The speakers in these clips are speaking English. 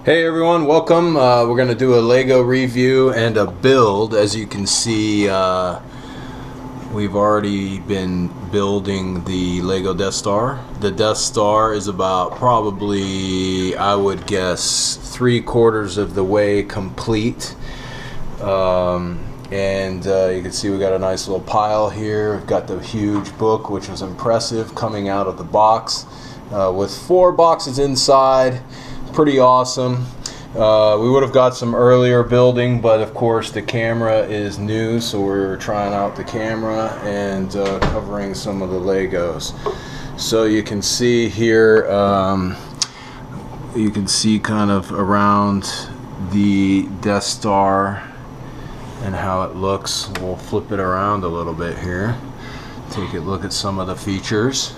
Hey everyone, welcome. We're going to do a Lego review and a build. As you can see, we've already been building the Lego Death Star. The Death Star is about probably, I would guess, 3/4 of the way complete. You can see we got a nice little pile here. We've got the huge book, which was impressive, coming out of the box with 4 boxes inside. Pretty awesome. We would have got some earlier building, but of course the camera is new, so we're trying out the camera and covering some of the Legos. So you can see here, you can see kind of around the Death Star and how it looks. We'll flip it around a little bit here. Take a look at some of the features.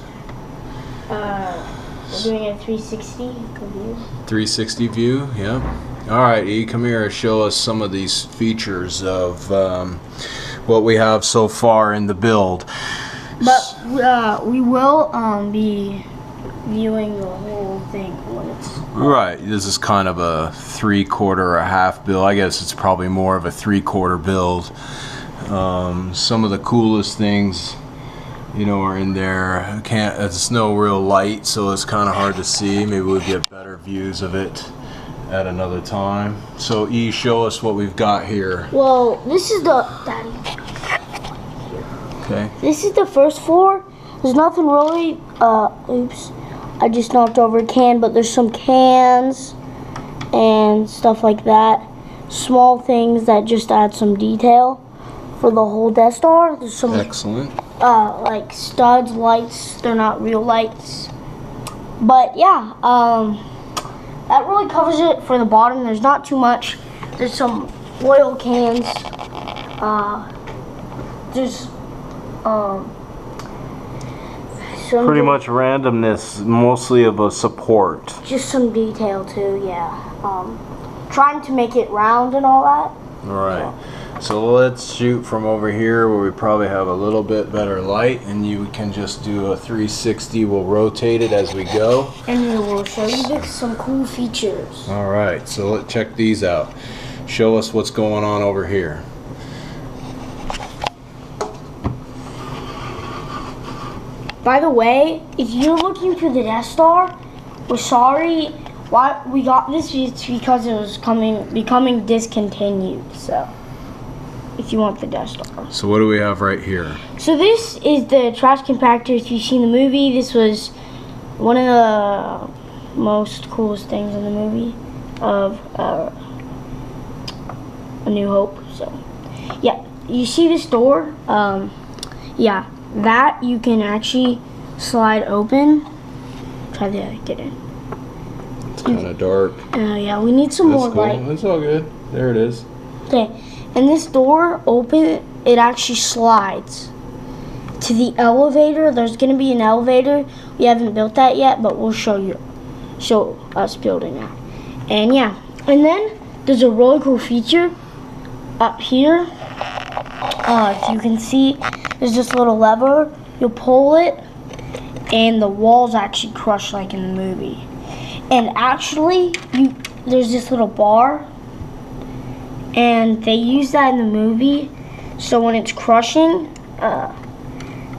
We're doing a 360 view. 360 view, yeah. Alright, E, come here and show us some of these features of what we have so far in the build. But we will be viewing the whole thing when it's... Right, this is kind of a 3/4 or a half build. I guess it's probably more of a 3/4 build. Some of the coolest things, you know, are in there. It's no real light, so it's kind of hard to see. Maybe we'll get better views of it at another time. So E, show us what we've got here. Well, this is the... Daddy. Okay. This is the first floor. There's nothing really... oops. I just knocked over a can, but there's some cans and stuff like that. Small things that just add some detail for the whole Death Star. There's some... Excellent. Like studs, lights. They're not real lights, but yeah, that really covers it for the bottom. There's not too much. There's some oil cans. There's pretty much randomness, mostly of a support. Just some detail too, yeah. Trying to make it round and all that. All right. So let's shoot from over here where we probably have a little bit better light, and you can just do a 360. We'll rotate it as we go. And we will show you some cool features. All right, so let's check these out. Show us what's going on over here. By the way, if you're looking for the Death Star, we're sorry. Why we got this is because it was becoming discontinued. So, if you want the Death Star. So what do we have right here? So this is the trash compactor. If you've seen the movie, this was one of the most coolest things in the movie of A New Hope. So, yeah, you see this door? Yeah, that you can actually slide open. Try to get in. It's kind of dark. Yeah, we need some more light. It's all good. There it is. Okay, and this door open, it actually slides to the elevator. There's gonna be an elevator. We haven't built that yet, but we'll show us building that. And yeah, and then there's a really cool feature up here. If you can see, there's this little lever. You'll pull it, and the walls actually crush like in the movie. And actually, there's this little bar, and they use that in the movie. So when it's crushing,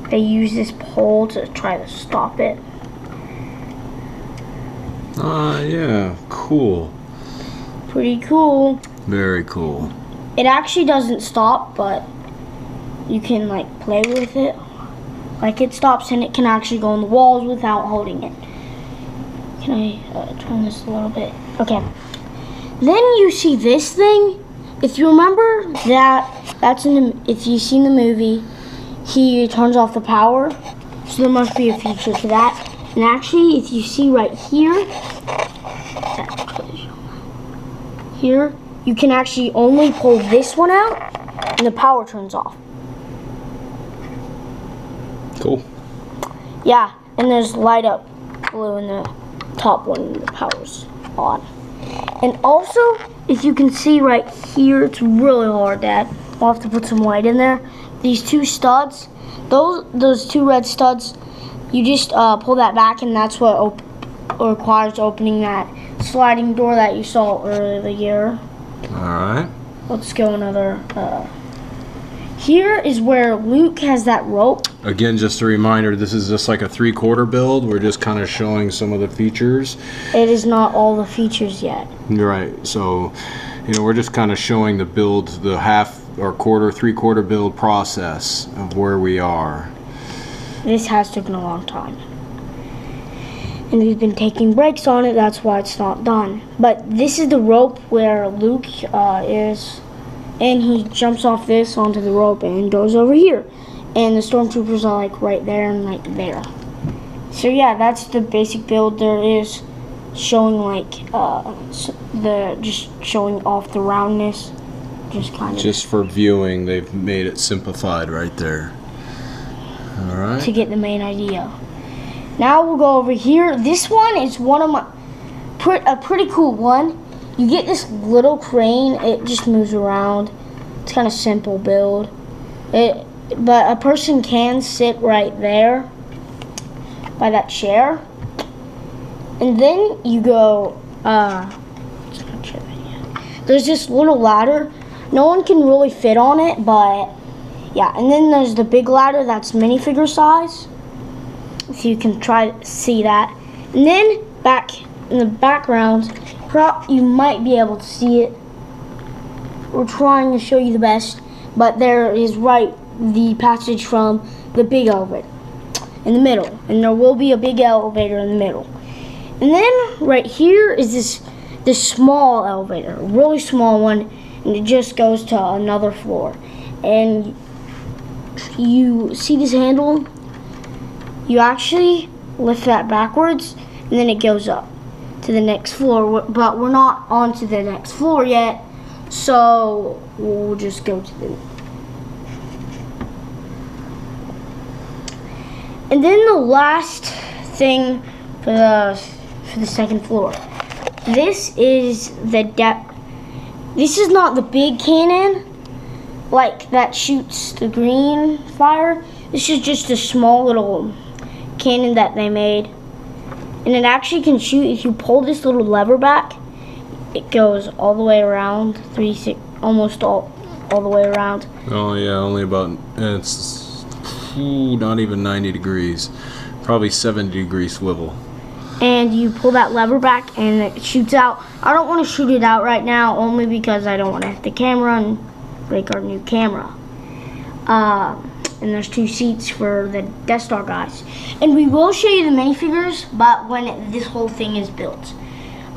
they use this pole to try to stop it. Yeah, cool. Pretty cool. Very cool. It actually doesn't stop, but you can like play with it. Like it stops, and it can actually go on the walls without holding it. Can I turn this a little bit? Okay. Then you see this thing. If you remember that's if you've seen the movie, he turns off the power. So there must be a feature to that. And actually, if you see right here, here, you can actually only pull this one out, and the power turns off. Cool. Yeah, and there's light up blue in the top one, and the power's on. And also, if you can see right here, it's really hard, Dad. We'll have to put some light in there. These 2 studs, those 2 red studs, you just pull that back, and that's what requires opening that sliding door that you saw earlier. Alright. Let's go another. Here is where Luke has that rope. Again, just a reminder, this is just like a 3/4 build. We're just kind of showing some of the features. It is not all the features yet. Right, so, you know, we're just kind of showing the build, the half or quarter, 3/4 build process of where we are. This has taken a long time. And we've been taking breaks on it, that's why it's not done. But this is the rope where Luke is, and he jumps off this onto the rope and goes over here. And the stormtroopers are like right there and like there. So yeah, that's the basic build. There is showing like just showing off the roundness, just kind of. Just for viewing, they've made it simplified right there. All right. To get the main idea. Now we'll go over here. This one is one of my a pretty cool one. You get this little crane. It just moves around. It's kind of simple build. But a person can sit right there by that chair. And then you go, there's this little ladder. No one can really fit on it, but yeah. And then there's the big ladder that's minifigure size. If you can try to see that. And then back in the background, you might be able to see it. We're trying to show you the best, but there is the passage from the big elevator in the middle, and there will be a big elevator in the middle. And then right here is this small elevator, a really small one, and it just goes to another floor. And you see this handle? You actually lift that backwards, and then it goes up to the next floor. But we're not on to the next floor yet, so we'll just go to the. And then the last thing for the second floor. This is the depth. This is not the big cannon, like that shoots the green fire. This is just a small little cannon that they made, and it actually can shoot. If you pull this little lever back, it goes all the way around, almost all the way around. Oh yeah, only about, it's not even 90 degrees, probably 70 degree swivel. And you pull that lever back and it shoots out. I don't want to shoot it out right now, only because I don't want to hit the camera and break our new camera. And there's 2 seats for the Death Star guys. And we will show you the minifigures, but when this whole thing is built.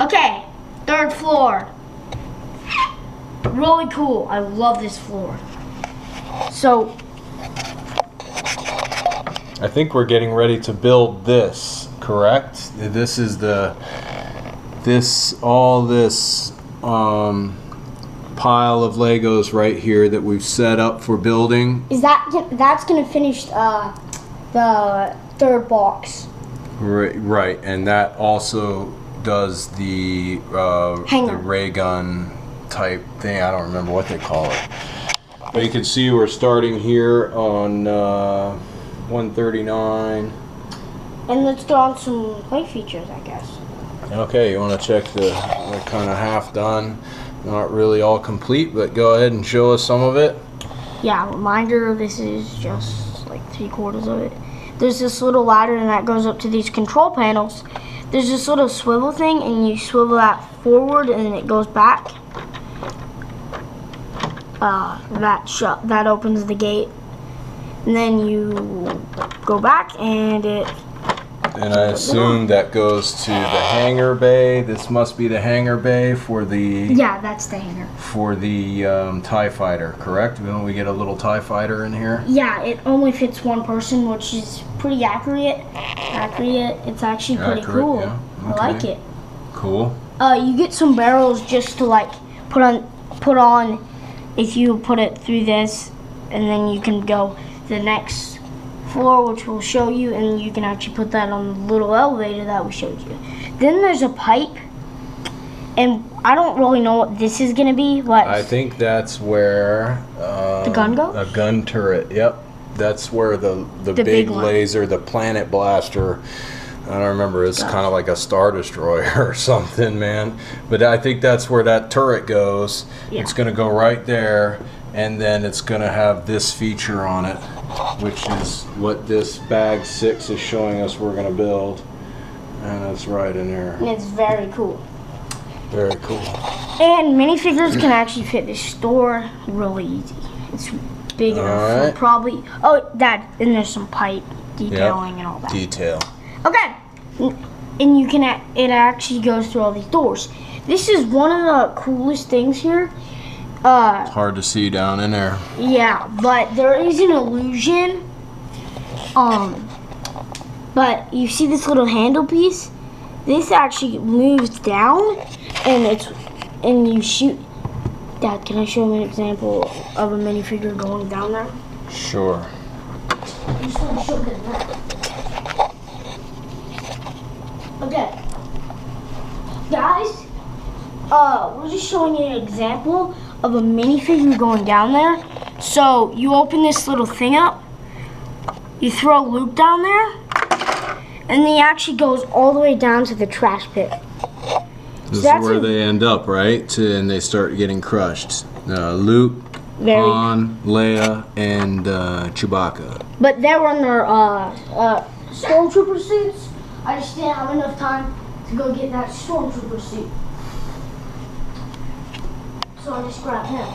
Okay, 3rd floor. Really cool. I love this floor. So I think we're getting ready to build this, correct? This is all this pile of Legos right here that we've set up for building. That's gonna finish the 3rd box. Right, and that also does the ray gun type thing. I don't remember what they call it. But you can see we're starting here on 139. And let's go on some play features, I guess. Okay, you want to check we're kind of half done. Not really all complete, but go ahead and show us some of it. Yeah, reminder, this is just like 3/4 of it. There's this little ladder and that goes up to these control panels. There's this little swivel thing and you swivel that forward and then it goes back. That opens the gate. And then you go back and it. And I assume that goes to the hangar bay. This must be the hangar bay for the. Yeah, that's the hangar. For the TIE fighter, correct? Don't we get a little TIE fighter in here? Yeah, it only fits 1 person, which is pretty accurate. It's actually pretty cool. Yeah. Okay. I like it. Cool. You get some barrels just to like put on if you put it through this, and then you can go to the next floor, which we'll show you, and you can actually put that on the little elevator that we showed you. Then there's a pipe, and I don't really know what this is gonna be. I think that's where the gun goes? A gun turret. Yep, that's where the big laser, the planet blaster, I don't remember. It's kind of like a Star Destroyer or something, man. But I think that's where that turret goes. Yeah. It's going to go right there, and then it's going to have this feature on it, which is what this bag 6 is showing us we're going to build. And it's right in there. And it's very cool. Very cool. And minifigures can actually fit this store really easy. It's big enough for probably... Oh, Dad, and there's some pipe detailing and all that. Detail. Okay, and you can, it actually goes through all these doors. This is one of the coolest things here. It's hard to see down in there. Yeah, but there is an illusion. But you see this little handle piece? This actually moves down, and you shoot. Dad, can I show you an example of a minifigure going down there? Sure. I just want to show them that. Okay, guys, we're just showing you an example of a minifigure going down there. So you open this little thing up, you throw a loop down there, and then it actually goes all the way down to the trash pit. This is where they end up, right? And they start getting crushed. Luke, Han, Leia, and Chewbacca. But they were in their stormtrooper suits. I just didn't have enough time to go get that stormtrooper suit. So I just grabbed him.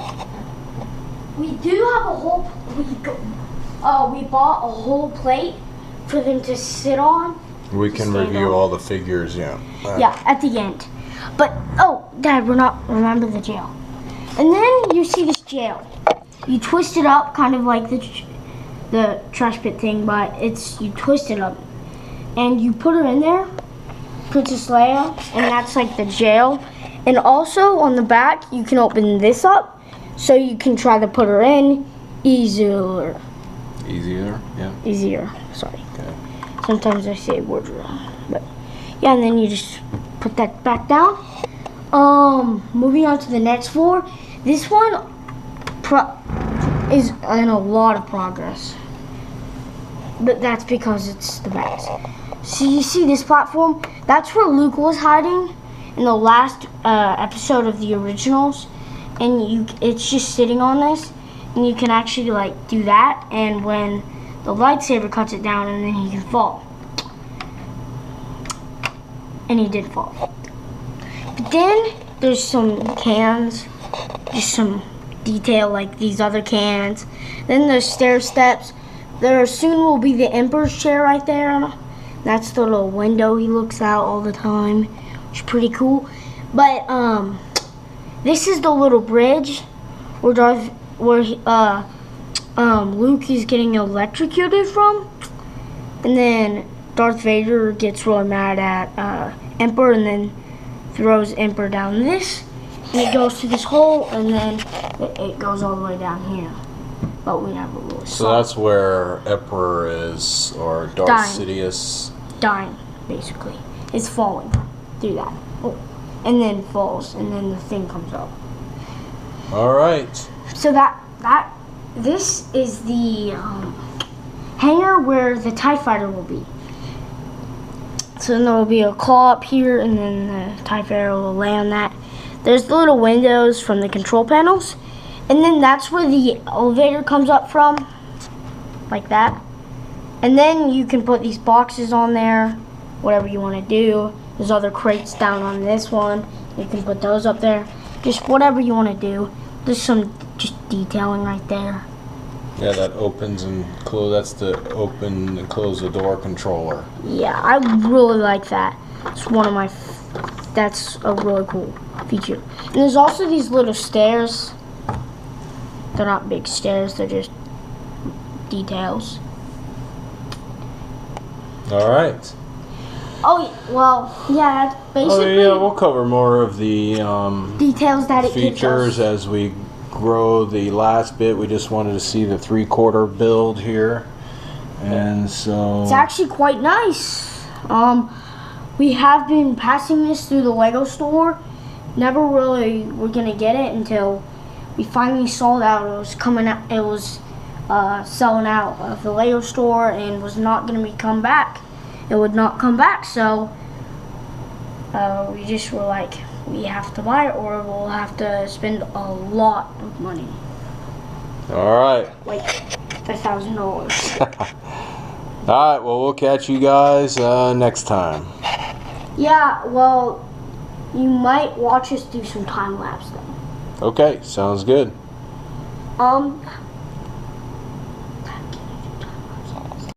We do have a whole, we bought a whole plate for them to sit on. We can review all the figures, yeah. Yeah, at the end. But, oh, Dad, remember the jail. And then you see this jail. You twist it up, kind of like the trash pit thing, but you twist it up. And you put her in there, Princess Leia, and that's like the jail. And also on the back, you can open this up, so you can try to put her in easier. Easier, yeah. Easier, sorry. Okay. Sometimes I say words wrong, but yeah. And then you just put that back down. Moving on to the next floor. This one is in a lot of progress, but that's because it's the best. So you see this platform? That's where Luke was hiding in the last episode of the originals, and it's just sitting on this, and you can actually like do that, and when the lightsaber cuts it down, and then he can fall. And he did fall. But then there's some cans, just some detail like these other cans. Then there's stair steps. There soon will be the Emperor's chair right there. That's the little window he looks out all the time, which is pretty cool. But this is the little bridge where Luke is getting electrocuted from, and then Darth Vader gets really mad at Emperor, and then throws Emperor down this, and it goes to this hole, and then it goes all the way down here. But we never really saw. So that's where Emperor is, or Darth Sidious. Dying, basically. It's falling through that. Oh. And then falls, and then the thing comes up. All right. So this is the hangar where the TIE fighter will be. So then there will be a claw up here, and then the TIE fighter will land that. There's the little windows from the control panels, and then that's where the elevator comes up from, like that. And then you can put these boxes on there, whatever you want to do. There's other crates down on this one. You can put those up there. Just whatever you want to do. There's some just detailing right there. Yeah, that opens and close. That's the open and close the door controller. Yeah, I really like that. It's one of my. That's a really cool feature. And there's also these little stairs. They're not big stairs. They're just details. All right. Oh, well, yeah, basically. Oh, yeah, we'll cover more of the details that it features as we grow the last bit. We just wanted to see the 3/4 build here. And so. It's actually quite nice. We have been passing this through the Lego store. Never really were going to get it until we finally sold out. It was coming out. It was selling out of the Lego store and was not going to be come back it would not come back. So we just were like, we have to buy it or we'll have to spend a lot of money. All right. Like $5,000. All right, well, we'll catch you guys next time. Yeah, well, you might watch us do some time lapse though. Okay, sounds good.